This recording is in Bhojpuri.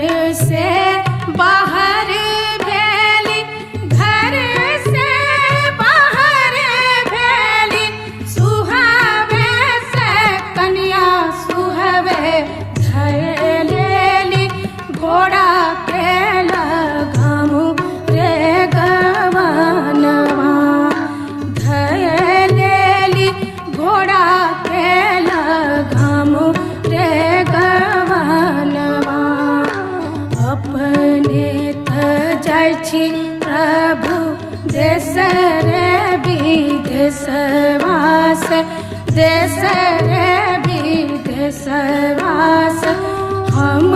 से बाहर भेली, घर से बाहर भेली, सुहावे से कन्या सुहावे धय लेली, घोड़ा के लगामु रे गवनवा, धय लेली घोड़ा के लगामु रे गवनवा। अपने त जाइ छी प्रभु देश रे विदेशवास, देश रे विदेशवास, हम